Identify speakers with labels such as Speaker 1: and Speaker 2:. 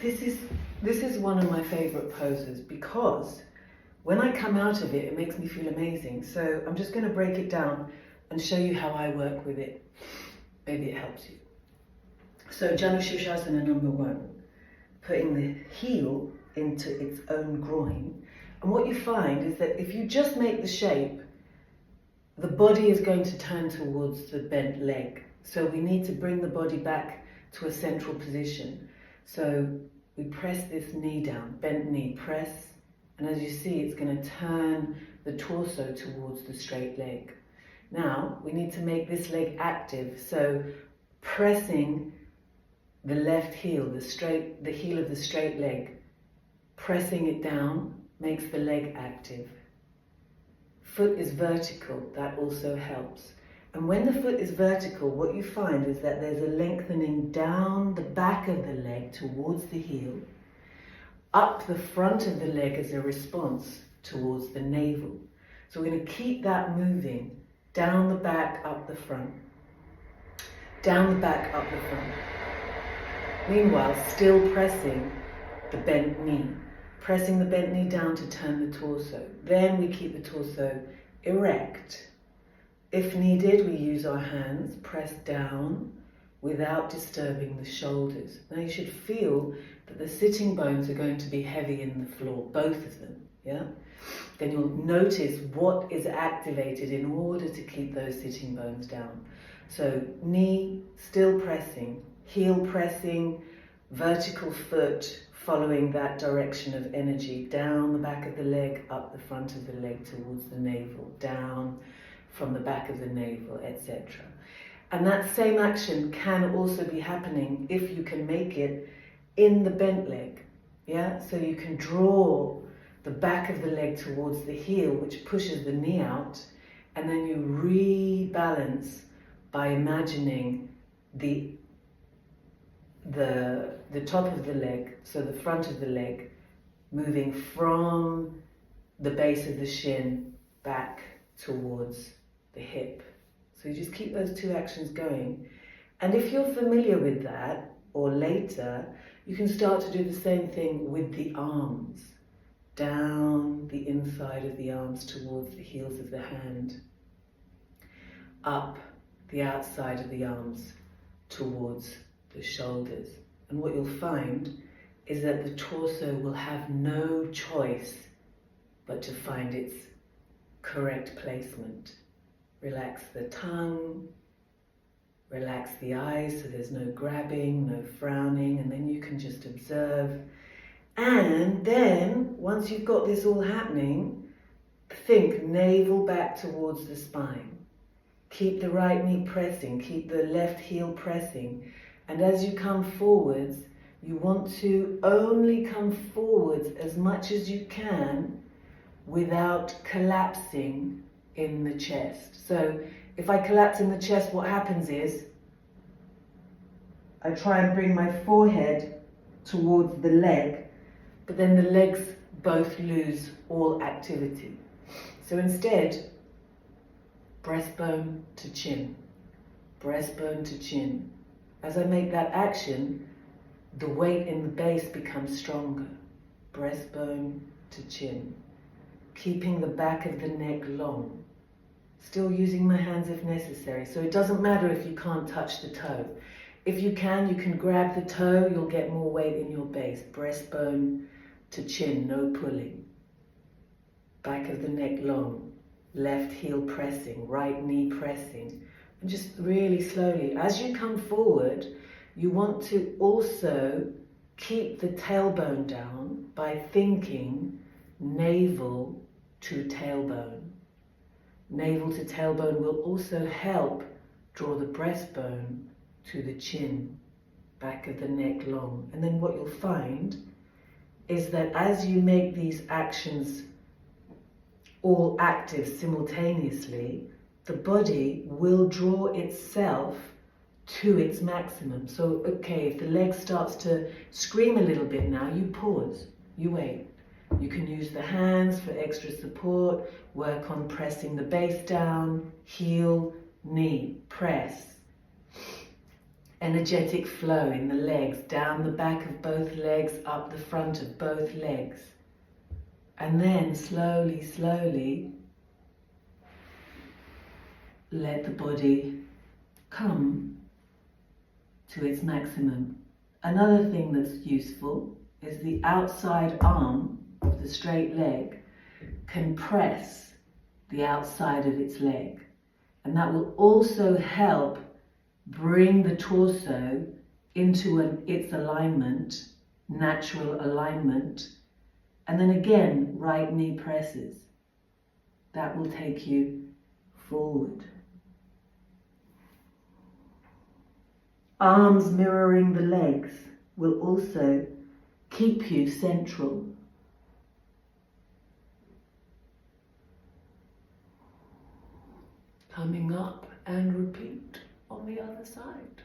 Speaker 1: This is one of my favorite poses because when I come out of it, it makes me feel amazing. So I'm just going to break it down and show you how I work with it. Maybe it helps you. So Janu Sirsasana number 1, putting the heel into its own groin. And what you find is that if you just make the shape, the body is going to turn towards the bent leg. So we need to bring the body back to a central position. So we press this knee down, bent knee, press, and as you see, it's going to turn the torso towards the straight leg. Now, we need to make this leg active, so pressing the left heel, the heel of the straight leg, pressing it down makes the leg active. Foot is vertical, that also helps. And when the foot is vertical, what you find is that there's a lengthening down the back of the leg towards the heel, up the front of the leg as a response towards the navel. So we're going to keep that moving, down the back, up the front. Down the back, up the front. Meanwhile, still pressing the bent knee. Pressing the bent knee down to turn the torso. Then we keep the torso erect. If needed, we use our hands, press down without disturbing the shoulders. Now you should feel that the sitting bones are going to be heavy in the floor, both of them, yeah? Then you'll notice what is activated in order to keep those sitting bones down. So knee still pressing, heel pressing, vertical foot following that direction of energy, down the back of the leg, up the front of the leg towards the navel, down from the back of the navel, etc. And that same action can also be happening, if you can make it, in the bent leg. Yeah, so you can draw the back of the leg towards the heel, which pushes the knee out, and then you rebalance by imagining the top of the leg, so the front of the leg, moving from the base of the shin back towards the hip. So you just keep those two actions going. And if you're familiar with that, or later, you can start to do the same thing with the arms. Down the inside of the arms towards the heels of the hand. Up the outside of the arms towards the shoulders. And what you'll find is that the torso will have no choice but to find its correct placement. Relax the tongue, relax the eyes so there's no grabbing, no frowning, and then you can just observe. And then, once you've got this all happening, think navel back towards the spine. Keep the right knee pressing, keep the left heel pressing. And as you come forwards, you want to only come forwards as much as you can without collapsing in the chest. So if I collapse in the chest, what happens is I try and bring my forehead towards the leg, but then the legs both lose all activity. So instead, breastbone to chin, breastbone to chin. As I make that action, the weight in the base becomes stronger. Breastbone to chin. Keeping the back of the neck long. Still using my hands if necessary. So it doesn't matter if you can't touch the toe. If you can grab the toe, you'll get more weight in your base. Breastbone to chin, no pulling. Back of the neck long. Left heel pressing, right knee pressing. And just really slowly, as you come forward, you want to also keep the tailbone down by thinking navel to tailbone. Navel to tailbone will also help draw the breastbone to the chin, back of the neck long. And then what you'll find is that as you make these actions all active simultaneously, the body will draw itself to its maximum. So, okay, if the leg starts to scream a little bit now, you pause, you wait. You can use the hands for extra support, work on pressing the base down, heel, knee, press. energetic flow in the legs, down the back of both legs, up the front of both legs. And then slowly, slowly, let the body come to its maximum. Another thing that's useful is the outside arm of the straight leg can press the outside of its leg. And that will also help bring the torso into its alignment, natural alignment. And then again, right knee presses. That will take you forward. Arms mirroring the legs will also keep you central. Coming up and repeat on the other side.